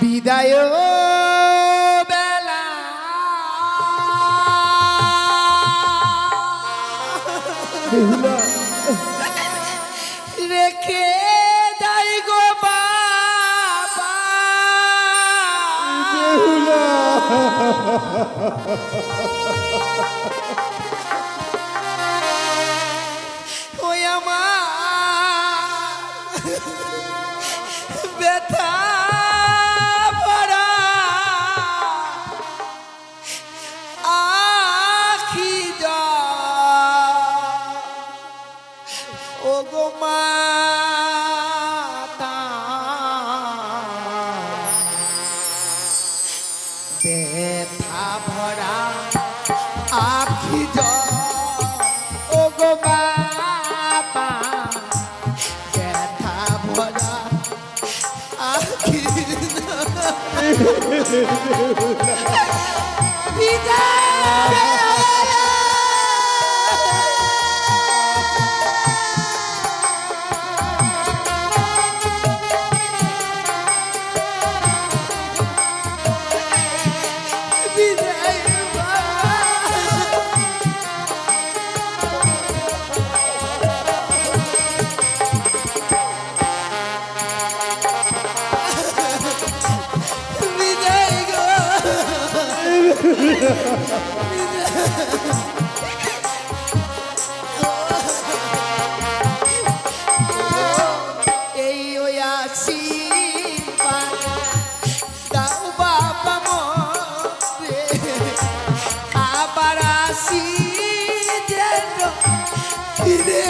বিদায় বেলা রেখে যাই গো বাবা ওই আমার ব্যথা ভরা আখি ও গো মাতা ব্যথা ভরা আখি ও গো বাবা ব্যথা ভরা আখি এই আসি দাও বাবা মরে আবার আসি যেন ফিরে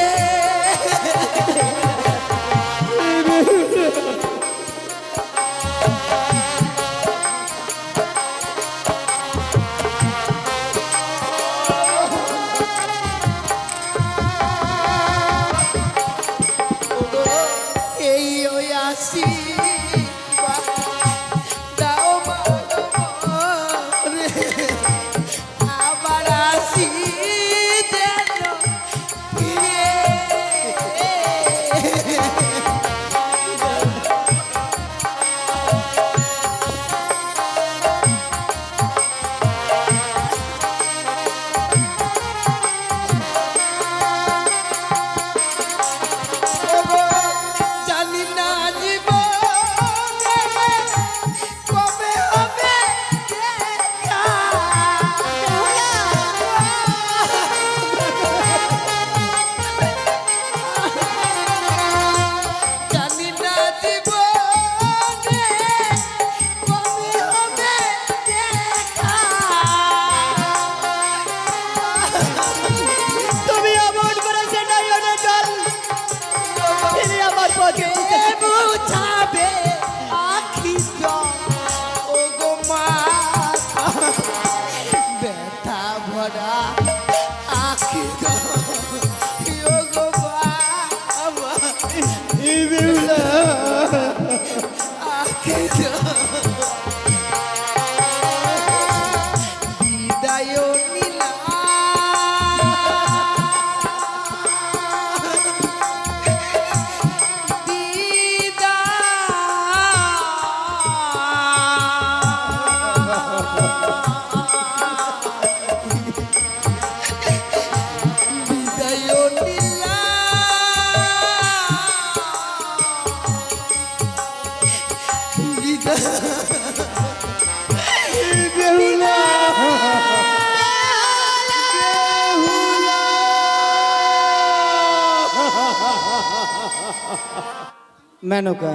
মেনকা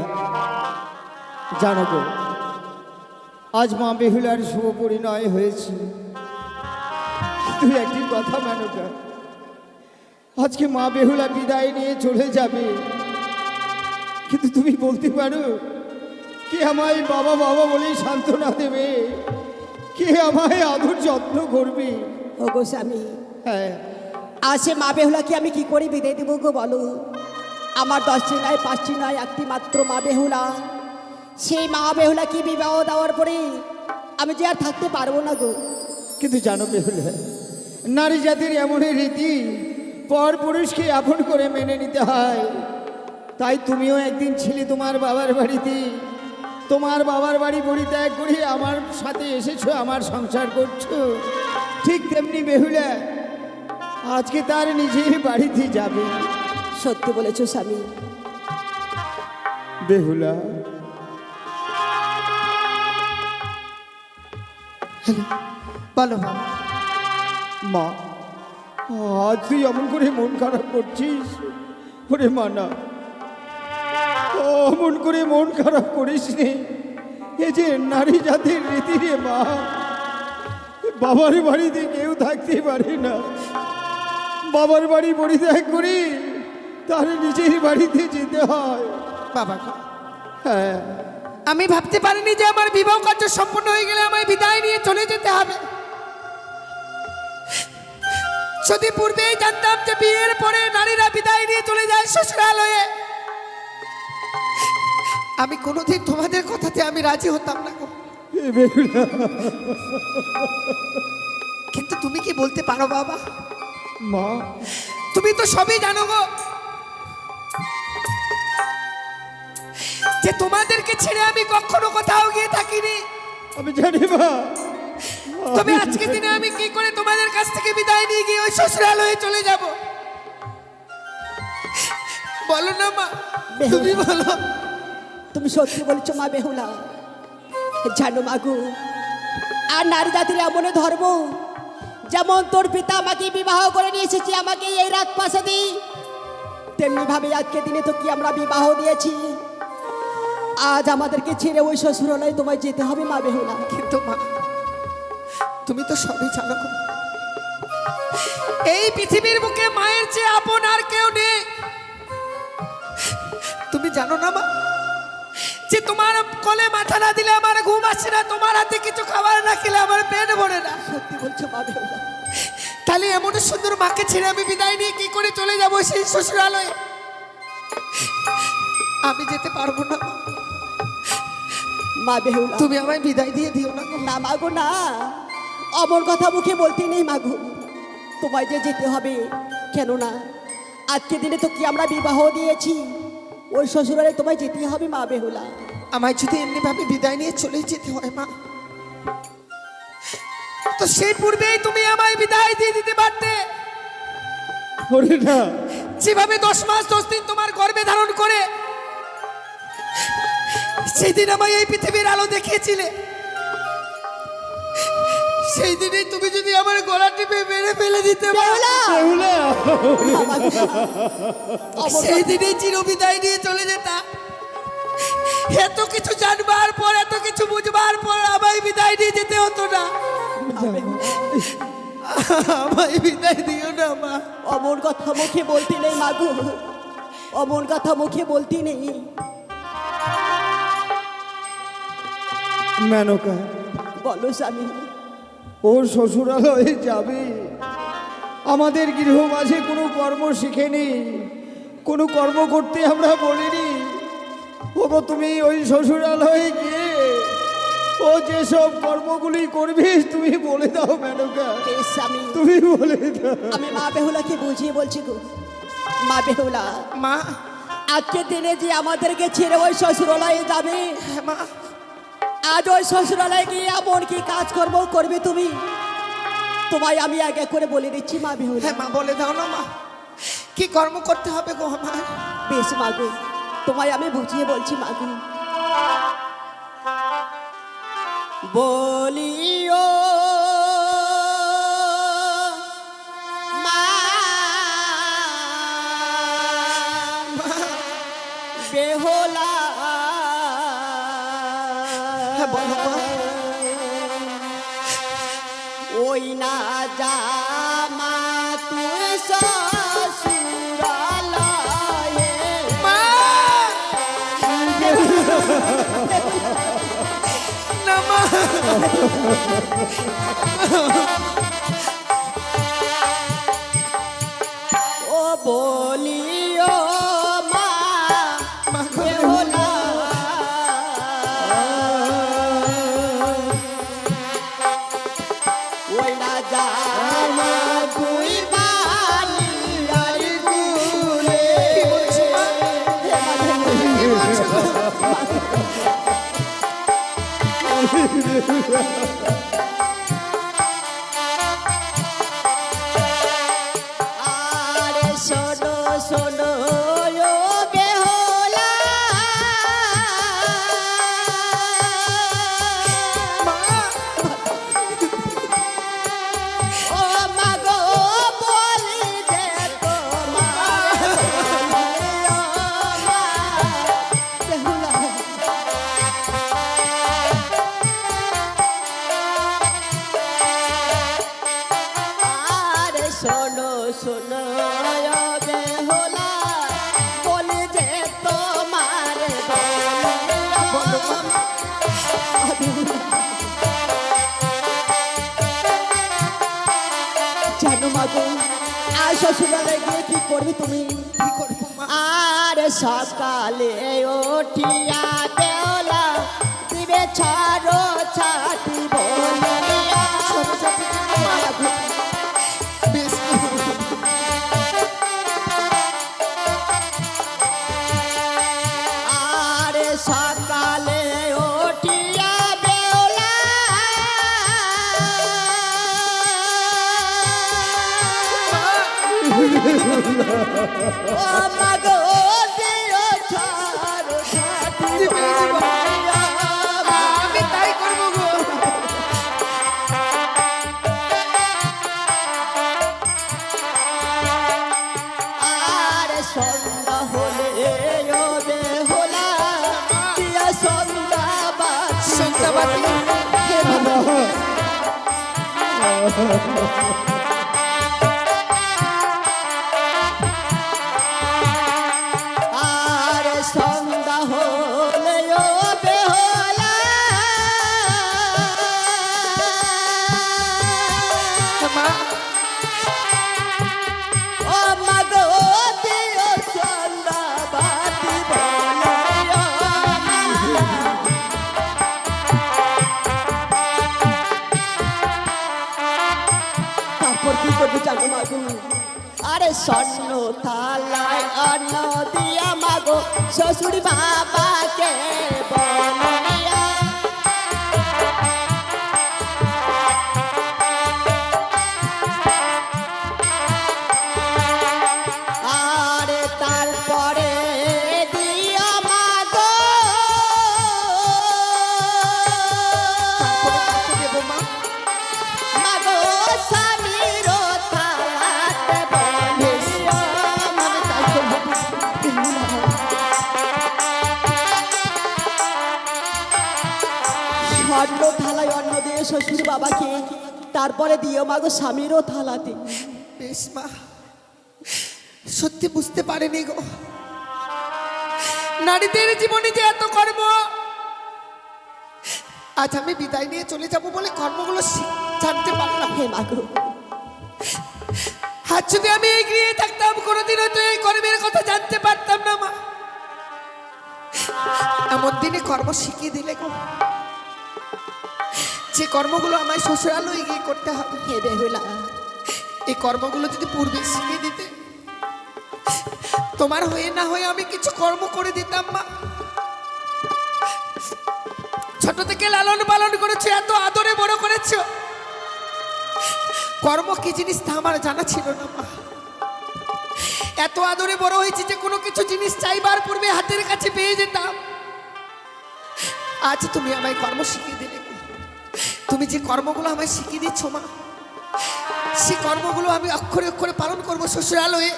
জানো গো, আজ মা বেহুলার শুভ পরিণয় হয়েছে। তুই একটি কথা মেনকা, আজকে মা বেহুলা বিদায় নিয়ে চলে যাবে, কিন্তু তুমি বলতে পারো কে আমায় বাবা বাবা বলেই সান্ত্বনা দেবে, কে আমায় আদর যত্ন করবে? ও গো স্বামী, হ্যাঁ, আসে মা বেহুলাকে আমি কি করে বিদায় দেবো গো বলো? আমার 10টি নয় 5টি নয়, একটি মাত্র মা বেহুলা। সেই মা বেহুলাকে বিবাহ দেওয়ার পরে আমি যে আর থাকতে পারবো না গো। কিন্তু জানো বেহুলা, নারী জাতির এমনই রীতি, পর পুরুষকে আপন করে মেনে নিতে হয়। তাই তুমিও একদিন ছিলে তোমার বাবার বাড়িতে, তোমার বাবার বাড়ি পরিত্যাগ করে আমার সাথে এসেছো, আমার সংসার করছো। ঠিক তেমনি বেহুলা আজকে তার নিজের বাড়িতে যাবে। সত্যি বলেছো স্বামী। বেহুলা, বলো বাবা। মা, আজ তুই এমন করে মন খারাপ করছিস? ওরে মা না, অমন করে মন খারাপ করিস নে। এ যে নারী জাতির রীতি রে মা, বাবার বাড়িতে কেউ থাকতে পারে না। বাবার বাড়ি পরিত্যাগ করি তার নিজের বাড়িতে যেতে হয়। বাবা গো, হ্যাঁ, আমি ভাবতে পারিনি যে আমার বিবাহ কার্য সম্পূর্ণ হয়ে গেলে আমায় বিদায় নিয়ে চলে যেতে হবে। যদি পূর্বেই জানতাম যে বিয়ের পরে নারীরা বিদায় নিয়ে চলে যায় শ্বশুরালয়ে, আমি কোনোদিন তোমাদের কথাতে আমি রাজি হতাম না গো। এ বেহুলা, কিন্তু তুমি কি বলতে পারো বাবা? মা, তুমি তো সবই জানো গো, যে তোমাদেরকে ছেড়ে আমি কখনো কোথাও গিয়ে থাকিনি। আমি জানি মা। তবে আজকে দিনে আমি কি করে তোমাদের কাছ থেকে বিদায় নিয়ে গিয়ে ওই শ্বশুরালয়ে চলে যাব? বলো না মা, তুমি বলো। তুমি সত্যি বলছো মা বেহুলা। জানো মাগু, আর নারী জাতির এমন ধর্ম, যেমন তোর পিতা আমাকে বিবাহ করে নিয়ে এসেছে আমাকে এই রাত প্রাসাদে, তেমনি ভাবে আজকে দিনে তো কি আমরা বিবাহ দিয়েছি। আজ আমাদেরকে ছেড়ে ওই শ্বশুরালয়ে তোমায় যেতে হবে মা বেহুলা। কিন্তু মা, তুমি তো সবই জানো গো, এই পৃথিবীর বুকে মায়ের চেয়ে আপন আর কেউ নেই। তুমি জানো না মা, যে তোমার কোলে মাথা না দিলে আমার ঘুম আসে না, তোমার হাতে কিছু খাবার না খেলে আমার পেট ভরে না। সত্যি বলছো মা বেহুলা। তাহলে এমন সুন্দর মাকে ছেড়ে আমি বিদায় নিয়ে কি করে চলে যাব সেই শ্বশুরালয়ে? আমি যেতে পারবো না মা। মা বেহুলা, তুমি আমায় বিদায় দিয়ে দিও না গো। না মাগো না, অমর কথা মুখে বলতে নেই মাগো। তোমায় যে যেতে হবে, কেন না আজকে দিনে তো কি আমরা বিবাহ দিয়েছি, ওই শ্বশুরালয়ে তোমায় যেতেই হবে মা বেহুলা। আমায় যদি এমনি ভাবে বিদায় নিয়ে চলে যেতে হয় মা, তো সেই পূর্বেই তুমি আমায় বিদায় দিয়ে দিতে পারতে। ওরে না, যেভাবে 10 মাস 10 দিন তোমার গর্ভে ধারণ করে সেদিন আমায় এই পৃথিবীর আলো দেখিয়েছিলে, সেই দিনেই তুমি যদি আমার গলা টিপে মেরে ফেলে দিতে বেহুলা, বেহুলা, সেই দিনেই চিরবিদায় নিয়ে চলে যেতা। এত কিছু জানবার পর, এত কিছু বুঝবার পর আমায় বিদায় নিয়ে যেতে হতো না। আমায় বিদায় দিও না মা। অমর কথা মুখে বলতে নেই মাগো, অমর কথা মুখে বলতে নেই। মেনকা, বলো স্বামী। ওর শ্বশুরালয়ে যাবে। আমাদের গৃহ মাঝে কোনো কর্ম শিখেনি, কোনো কর্ম করতে আমরা বলিনি। ওগো, তুমি ওই শ্বশুরালয়ে গিয়ে ও যেসব কর্মগুলি করবে তুমি বলে দাও মেনকা, বেশ স্বামী, তুমি বলে দাও। আমি মা বেহুলাকে বুঝিয়ে বলছি গো। মা বেহুলা, মা, আজকে দিনে যে আমাদেরকে ছেড়ে ওই শ্বশুরালয়ে যাবে, হ্যাঁ মা, আজ ওই শ্বশুরালয়ে গিয়ে এমন কি কাজকর্ম করবে তুমি, তোমায় আমি আগে করে বলে দিচ্ছি মা বেহুলা। হ্যাঁ মা, বলে দাও না মা, কি কর্ম করতে হবে গো আমার? বেশ মাগো, তোমায় আমি বুঝিয়ে বলছি মাগো। বলিও মা বেহুলা, হ্যাঁ বলো মা। ওই না জামা তুই শ্বশুরালয়ে। মা, না মা, ও বলিও মা বেহুলা, ওই না জামা তুই বানিয়া আরে শোনো শোনো ও বেহুলা, ও মা গো বলি যে তোমার ও মা বেহুলা। আরে শোনো শোনো ও বেহুলা, বলি যে তোমার বলো জানো মাগো আর শ্বশুরালয়ে গিয়ে কি করবে তুমি? কি করবো মা? আর সকালে উঠিয়া দেওলা দিবে ছাড়ো ছাটি বলিয়া। বেশ আর সকালে উঠিয়া দেওলা ও মাগো দিও ছাড়ো ছাটি বলিয়া। আমি তাই করবো গো। আর সন্ধ্যা হলে ও বেহুলা দিয়া সন্ধ্যা বাতি। সন্ধ্যা বাতি। হে বাবা, আর সন্ধ্যা হলে ও বেহুলা মা ও মাগো দিও সন্ধ্যা বাতি বলিয়া। তারপর কি করবি জানো মাগো? আরে স্বর্ণ থালায় অন্ন দিয়া মাগো শ্বশুর বাবাকে বলিয়া। আরে তারপরে দিয়া মাগো তারপরে কাকে দেবো মা? মাগো স্বামীর থালাতে বলিয়া। মানে তাই করবো। স্বর্ণ থালায় অন্ন দিয়ে শ্বশুর বাবাকে, তারপরে দিও মাগো স্বামীরও থালাতে। বেশ মা, সত্যি বুঝতে পারিনি গো নারীদের জীবনে যে এত কর্ম। আজ আমি বিদায় নিয়ে চলে যাব বলে কর্মগুলো জানতে পারলাম। হে মাগো, আজ যদি আমি এগিয়ে থাকতাম কোনোদিন হয়তো এই কর্মের কথা জানতে পারতাম না মা। এমন দিনে কর্ম শিখিয়ে দিলে গো, যে কর্মগুলো আমায় শ্বশুরালয়ে গিয়ে করতে হবে। হে বেহুলা, এই কর্মগুলো যদি পূর্বে শিখিয়ে দিতে, তোমার হয়ে না হয়ে আমি কিছু কর্ম করে দিতাম মা। ছোট থেকে লালন পালন করেছো, এত আদরে বড় করেছো, কর্ম কি জিনিস তা আমার জানা ছিল না মা। এত আদরে বড় হয়েছি যে কোনো কিছু জিনিস চাইবার পূর্বে হাতের কাছে পেয়ে যেতাম। আজ তুমি আমায় কর্ম শিখিয়ে দিলে। তুমি যে কর্মগুলো আমায় শিখিয়ে দিচ্ছ মা, সেই কর্মগুলো আমি অক্ষরে অক্ষরে পালন করবো শ্বশুরালয়ে।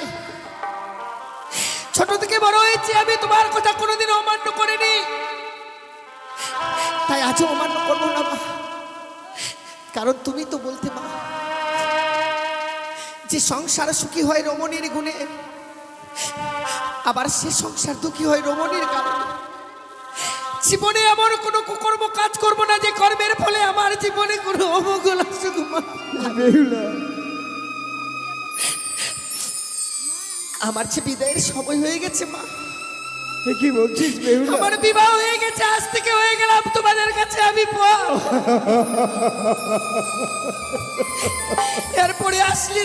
ছোট থেকে বড় হয়েছি আমি, তোমার কথা কোনোদিন অমান্য করিনি, তাই আজও অমান্য করবো না মা। কারণ তুমি তো বলতে মা, যে সংসার সুখী হয় রমণীর গুণে, আবার সে সংসার দুঃখী হয় রমণীর কারণে। জীবনে এমন কোনো কুকর্ম কাজ করব না যে কর্মের ফলে আমার জীবনে কোনো অমঙ্গল আসুক মা। বেহুলা, আমার যে বিদায়ের সময় হয়ে গেছে মা। এ কি বলছিস বেহুলা? আমার বিবাহ হয়ে গেছে, আজ থেকে হয়ে গেলাম তোমাদের কাছে আমি এরপরে আসলে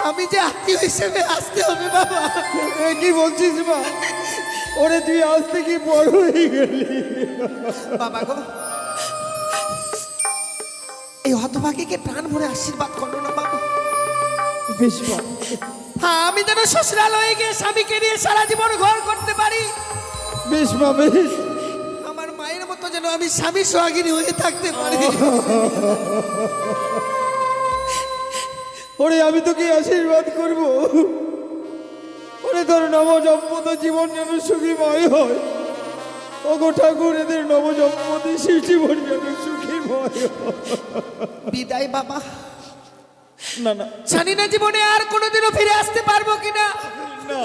আমি যে আত্মীয় হিসেবে আসতে হবে বাবা। এ কি বলছিস মা? ওরে তুই আজ থেকে বড় হয়ে গেলি। বাবা গো, এই হতভাগীকে প্রাণ ভরে আশীর্বাদ করো না বাবা। বেশ মা, হ্যাঁ, আমি যেন শ্বশুরালয়ে গিয়ে স্বামীকে নিয়ে সারা জীবন ঘর করতে পারি। বেশ মা, বেশ। আমার মায়ের মতো যেন আমি স্বামী সোহাগিনী হয়ে থাকতে পারি। ওরে আমি তোকে আশীর্বাদ করব, ওরে তোর নবদম্পত জীবন যেন সুখীময় হয়। ওগো ঠাকুর, এদের নবদম্পতি সেই জীবন যেন সুখীময় হয়। বিদায় বাবা। না না জানি না জীবনে আর কোনোদিনও ফিরে আসতে পারবো কিনা। না,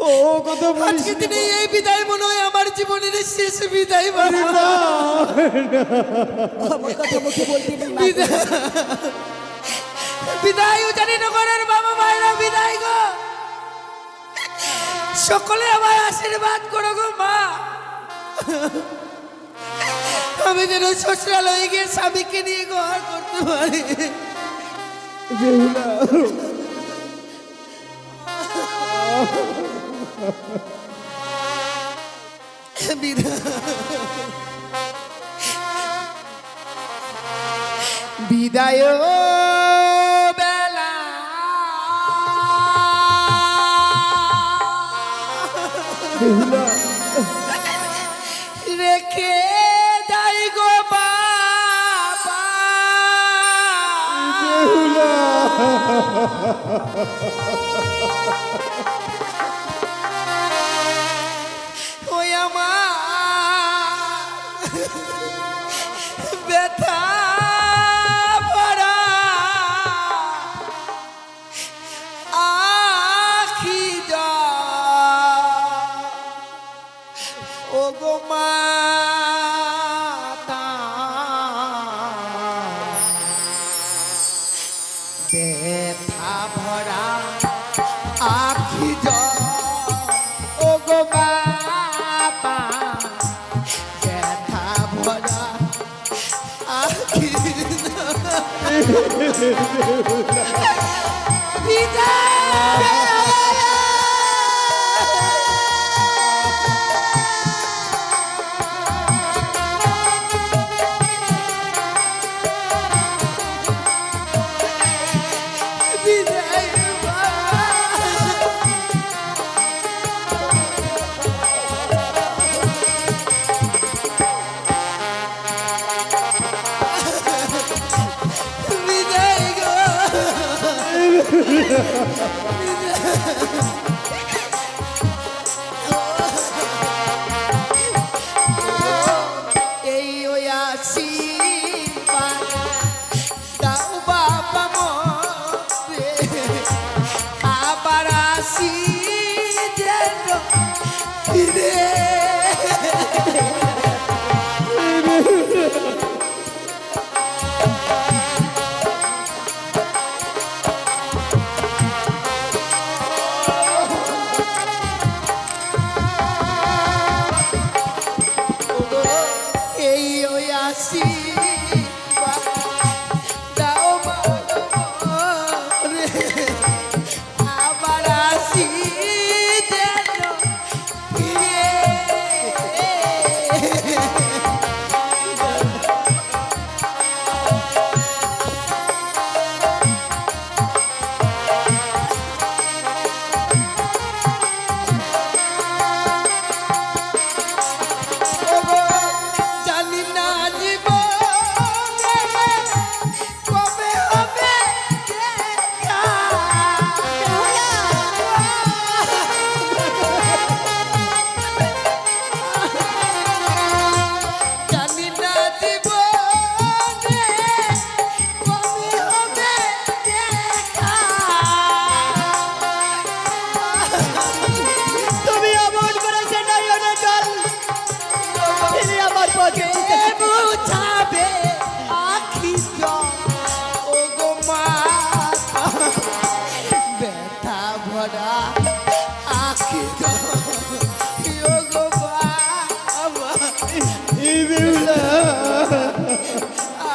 ও কথা বলিস আজকে দিনে এই বিদায় মনে হয় আমার জীবনের শেষ বিদায় বাবা। আমার কথা মুখে বলতে নেই মা। বিদায়, বিদায় উজানিনগরের বাবা মায়েরা বিদায় গো। সকলে আমায় আশীর্বাদ করো গো মা। আমি যেন শ্বশুরালয়ে গিয়ে স্বামীকে নিয়ে ঘর করতে পারি। বেহুলা, বিদায় বেলা বেহুলা, রেখে যাই গো বাবা। বেহুলা, ওই আমার ব্যথা ভরা আখি জল, ও গো মাতা ব্যথা ভরা আখি জল, ও গো বাবা ব্যথা ভরা আখি এই ওই আশীর্বাদ দাও বাবা মরে, আবার আসি যেন ফিরে। এই ওই আশীর্বাদ দাও বাবা মরে, আবার আসি যেন ফিরে। জানি না জীবনে কবে হবে দেখা। জানি না জীবনে কবে হবে দেখা। তুমি অমন করে সেটাই না চল, ফিরে আমার পথে কে বুঝাবে আখি জল, ও গো মাতা ব্যথা ভরা আখি জল, ও গো বাবা এই বেহুলা,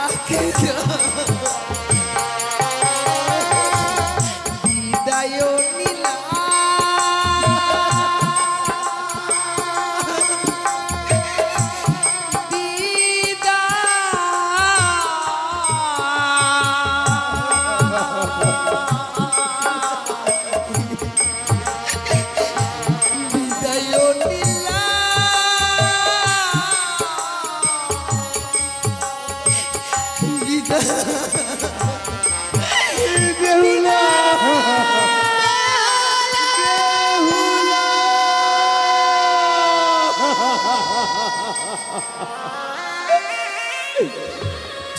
আখি জল। বিদায় নিলাম বিদায়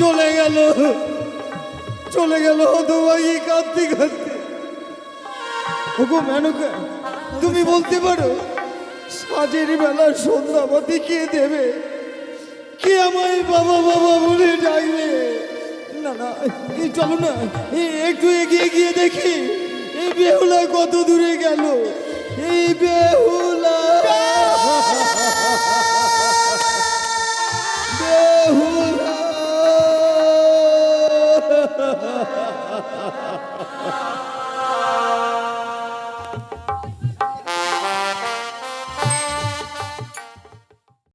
চলে গেল, চলে গেল হতভাগী কাঁদতে কাঁদতে। ওগো মেনকা, তুমি বলতে পারো সাজের বেলা সন্ধ্যাবাতি কে দেবে? কে আমায় বাবা বাবা বলে ডাকবে? না না, এই চলো না, একটু এগিয়ে গিয়ে দেখি এই বেহুলা কত দূরে গেল। এই বেহুলা, বেহুলা।